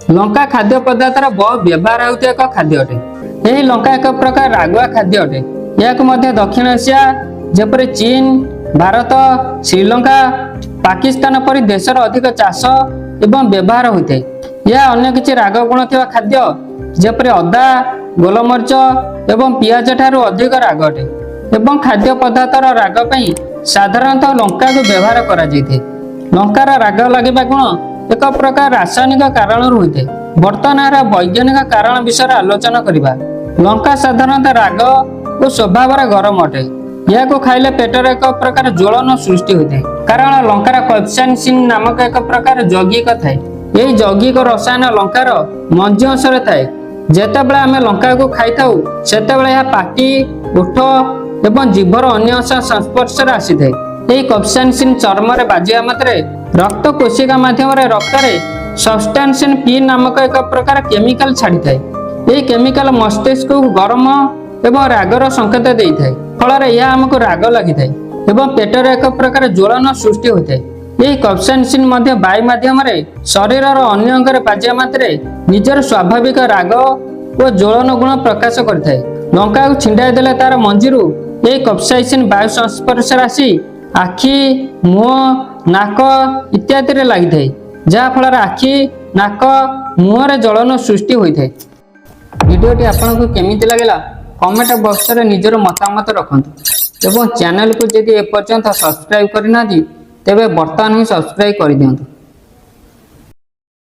लंका खाद्य पदार्थ बहुत व्यवहार होता एक खाद्य अटे। यही लंका एक प्रकार रागुआ खाद्य अटे। यह दक्षिण एशिया जेपरि चीन, भारत, श्रीलंका, पाकिस्तान परी देशर अधिक चाष एवं व्यवहार होता है। यह अन्य किसी राग गुण थिबा खाद्य जेपरि अदा, गोलमरिच एवं पियाज ठारू अधिक राग अटे। एवं खाद्य पदार्थर राग पई साधारणतः लंका को व्यवहार करा जायते। लंकार राग लगे गुण एक प्रकार रासायनिक कारण होते। बर्तमान यार वैज्ञानिक कारण विषय आलोचना करवा। लंका साधारणतः राग और स्वभाव गरम अटे। यह खाइले पेटर एक प्रकार ज्वलन सृष्टि होता है, कारण लंकार कैप्साइसिन नामक एक प्रकार यौगिक थाए। यही यौगिक रसायन लंकार मंझ अंशरे थाए। जेतेबेले आमे लंका को खाई थाउ सेतेबेले यह पाटी, ओठ एवं जीभर अन्य अंश संस्पर्श आसी थाए। यही कैप्साइसिन चर्म रे बाजिया मात्रे रक्त कोशिका माध्यम रक्त सब्सटेंसिन पी नामक एक प्रकार केमिकल छाड़ी थाए। यही केमिकल मस्तिष्क को गरम एवं रागर संकेत दे थाए। फल यह आमको राग लगी थाए एवं पेटर एक प्रकार ज्वलन सृष्टि होता है। यही कैप्साइसिन वायु माध्यम शरीर अन्य अंग बाजिया मात्रे निजर स्वाभाविक राग और ज्वलन गुण प्रकाश करता है। लंका को छिंडाई देले तार मंजीरू यही कैप्साइसिन वायु संस्पर्श आसी आखि, मुह, नाक इत्यादि लगी थाए, जहाँ फल आखि, नाक, मुहर ज्वलन सृष्टि होता है। वीडियोटी आपको केमिति लगला कमेंट बॉक्स रे निजर मतामत रखंतु एवं चैनल को यदि एपर्यंत सब्सक्राइब करना तेबे बर्तमान ही सब्सक्राइब कर दियंतु।